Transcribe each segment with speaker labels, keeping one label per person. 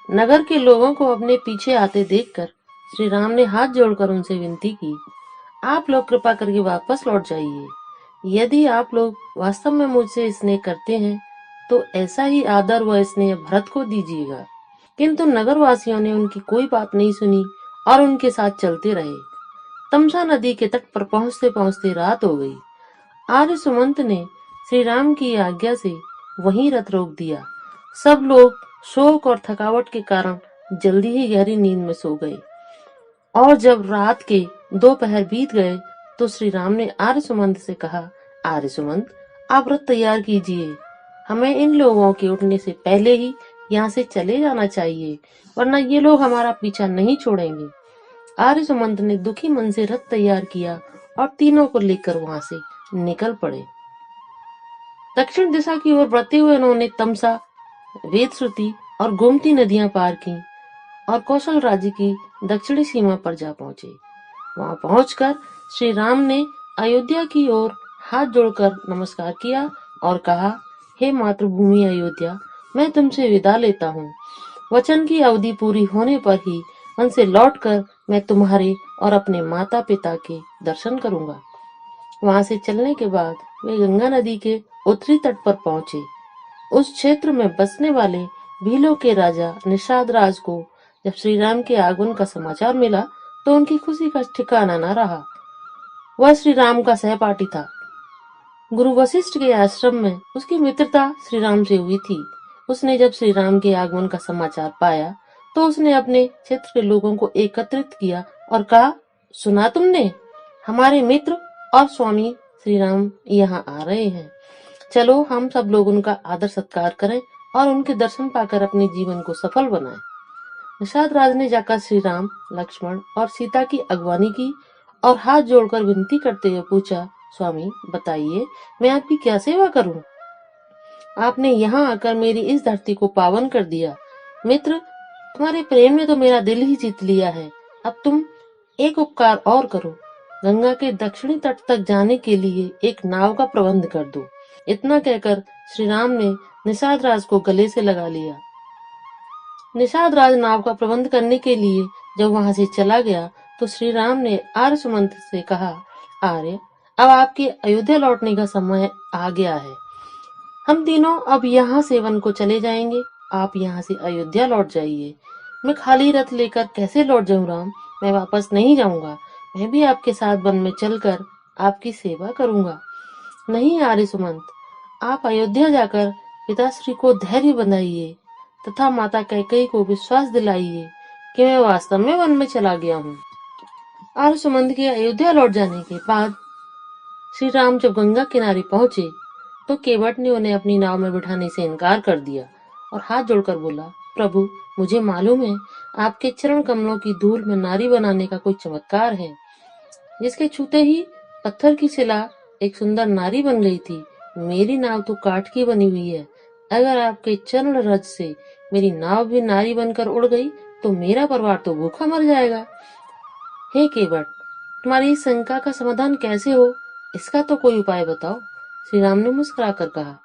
Speaker 1: नगर के लोगों को अपने पीछे आते देखकर श्री राम ने हाथ जोड़कर उनसे विनती की, आप लोग कृपा करके वापस लौट जाइए। यदि आप लोग वास्तव में मुझसे स्नेह करते हैं तो ऐसा ही आदर व स्नेह भरत को दीजिएगा। किंतु नगरवासियों ने उनकी कोई बात नहीं सुनी और उनके साथ चलते रहे। तमसा नदी के तट पर पहुंचते पहुंचते रात हो गई। आर्य सुमंत ने श्री राम की आज्ञा से वहीं रथ रोक दिया। सब लोग शोक और थकावट के कारण जल्दी ही गहरी नींद में सो गए और जब रात के 2 पहर बीत गए तो श्री राम ने आर्य सुमंत से कहा, आर्य सुमंत, आप रथ तैयार कीजिए। हमें इन लोगों के उठने से पहले ही यहाँ से चले जाना चाहिए, वरना ये लोग हमारा पीछा नहीं छोड़ेंगे। आर्य सुमंत ने दुखी मन से रथ तैयार किया और तीनों को लेकर वहां से निकल पड़े। दक्षिण दिशा की ओर बढ़ते हुए उन्होंने तमसा, वेदश्रुति और गोमती नदियां पार की और कौशल राज्य की दक्षिणी सीमा पर जा पहुंचे। वहां पहुंचकर श्री राम ने अयोध्या की ओर हाथ जोड़कर नमस्कार किया और कहा, हे मातृभूमि अयोध्या, मैं तुमसे विदा लेता हूँ। वचन की अवधि पूरी होने पर ही वन से लौटकर मैं तुम्हारे और अपने माता पिता के दर्शन करूंगा। वहां से चलने के बाद वे गंगा नदी के उत्तरी तट पर पहुंचे। उस क्षेत्र में बसने वाले भीलों के राजा निषाद राज को जब श्री राम के आगमन का समाचार मिला तो उनकी खुशी का ठिकाना न रहा। वह श्री राम का सहपाठी था। गुरु वशिष्ठ के आश्रम में उसकी मित्रता श्री राम से हुई थी। उसने जब श्री राम के आगमन का समाचार पाया तो उसने अपने क्षेत्र के लोगों को एकत्रित किया और कहा, सुना तुमने, हमारे मित्र और स्वामी श्री राम यहाँ आ रहे हैं। चलो हम सब लोग उनका आदर सत्कार करें और उनके दर्शन पाकर अपने जीवन को सफल बनाएं। निषाद राज ने जाकर श्री राम, लक्ष्मण और सीता की अगवानी की और हाथ जोड़कर विनती करते हुए पूछा, स्वामी बताइए, मैं आपकी क्या सेवा करूं? आपने यहाँ आकर मेरी इस धरती को पावन कर दिया। मित्र, तुम्हारे प्रेम ने तो मेरा दिल ही जीत लिया है। अब तुम एक उपकार और करो, गंगा के दक्षिणी तट तक जाने के लिए एक नाव का प्रबंध कर दो। इतना कहकर श्री राम ने निषाद राज को गले से लगा लिया। निषाद राज नाव का प्रबंध करने के लिए जब वहां से चला गया तो श्री राम ने आर्य सुमंत से कहा, आर्य, अब आपके अयोध्या लौटने का समय आ गया है। हम तीनों अब यहाँ से वन को चले जाएंगे। आप यहाँ से अयोध्या लौट जाइए। मैं खाली रथ लेकर कैसे लौट जाऊं राम? मैं वापस नहीं जाऊंगा। मैं भी आपके साथ वन में चलकर आपकी सेवा करूंगा। नहीं आर्य सुमंत, आप अयोध्या जाकर पिताश्री को धैर्य बंधाइए तथा माता कैकेयी को विश्वास दिलाइए कि मैं वास्तव में वन में चला गया हूँ। आर्य सुमंत के अयोध्या लौट जाने के बाद श्री राम जब गंगा किनारे पहुंचे तो केवट ने उन्हें अपनी नाव में बिठाने से इनकार कर दिया और हाथ जोड़कर बोला, प्रभु, मुझे मालूम है आपके चरण कमलों की धूल में नारी बनाने का कोई चमत्कार है, जिसके छूते ही पत्थर की शिला एक सुंदर नारी बन गई थी। मेरी नाव तो काठ की बनी हुई है। अगर आपके चरण रज से मेरी नाव भी नारी बनकर उड़ गई तो मेरा परिवार तो भूखा मर जाएगा। हे केवट, तुम्हारी इस शंका का समाधान कैसे हो, इसका तो कोई उपाय बताओ। श्री राम ने मुस्कुराकर कहा,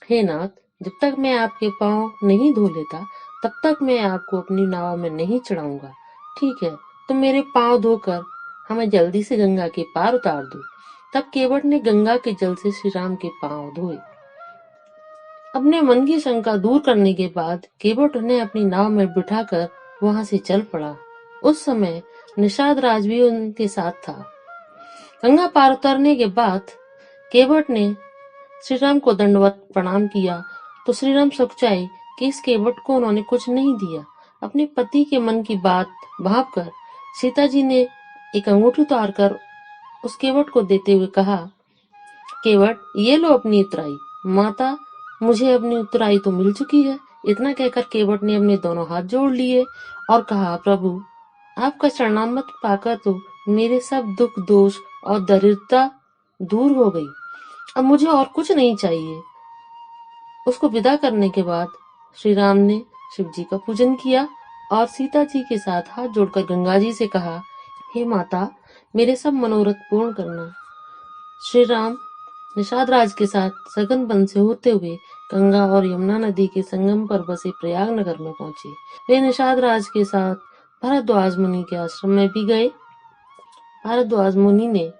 Speaker 1: हे नाथ, जब तक मैं आपके पांव नहीं धो लेता तब तक मैं आपको अपनी नाव में नहीं चढ़ाऊंगा। ठीक है, तुम मेरे पांव धोकर हमें जल्दी से गंगा के पार उतार दो। तब केवट ने गंगा के जल से श्री राम के पांव धोए। अपने मन की शंका दूर करने के बाद केवट उन्हें अपनी नाव में बिठाकर वहां से चल पड़ा। उस समय निषाद राज भी उनके साथ था। गंगा पार उतरने के बाद केवट ने श्री राम को दंडवत प्रणाम किया तो श्री राम सकुचाए कि इस केवट को उन्होंने कुछ नहीं दिया। अपने पति के मन की बात भांपकर सीता जी ने एक अंगूठी उतार कर उस केवट को देते हुए कहा, केवट, ये लो अपनी उतराई। माता, मुझे अपनी उतराई तो मिल चुकी है। इतना कहकर केवट ने अपने दोनों हाथ जोड़ लिए और कहा, प्रभु, आपका चरणामृत पाकर तो मेरे सब दुख दोष और दरिद्रता दूर हो गई। अब मुझे और कुछ नहीं चाहिए। उसको विदा करने के बाद श्री राम ने शिव जी का पूजन किया और सीता जी के साथ हाथ जोड़कर गंगा जी से कहा, हे माता, मेरे सब मनोरथ पूर्ण करना। श्री राम निषाद राज के साथ सघन वन से होते हुए गंगा और यमुना नदी के संगम पर बसे प्रयाग नगर में पहुंचे। वे निषाद राज के साथ भारद्वाज मुनि के आश्रम में भी गए। भारद्वाज मुनि ने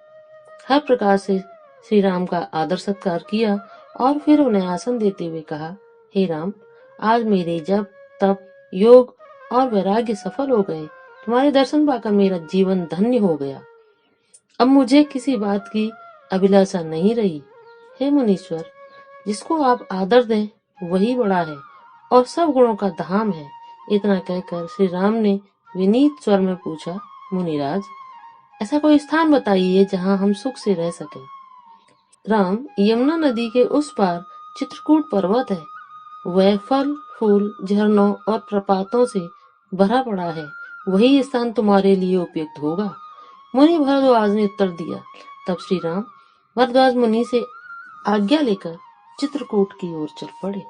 Speaker 1: हर प्रकार से श्री राम का आदर सत्कार किया और फिर उन्हें आसन देते हुए कहा, हे राम, आज मेरे जप, तप, योग और वैराग्य सफल हो गए। तुम्हारे दर्शन पाकर मेरा जीवन धन्य हो गया। अब मुझे किसी बात की अभिलाषा नहीं रही। हे मुनीश्वर, जिसको आप आदर दें वही बड़ा है और सब गुणों का धाम है। इतना कहकर श्री राम ने विनीत स्वर में पूछा, मुनिराज, ऐसा कोई स्थान बताइए जहाँ हम सुख से रह सकें। राम, यमुना नदी के उस पार चित्रकूट पर्वत है। वह फल, फूल, झरनों और प्रपातों से भरा पड़ा है। वही स्थान तुम्हारे लिए उपयुक्त होगा। मुनि भरद्वाज ने उत्तर दिया। तब श्री राम भरद्वाज मुनि से आज्ञा लेकर चित्रकूट की ओर चल पड़े।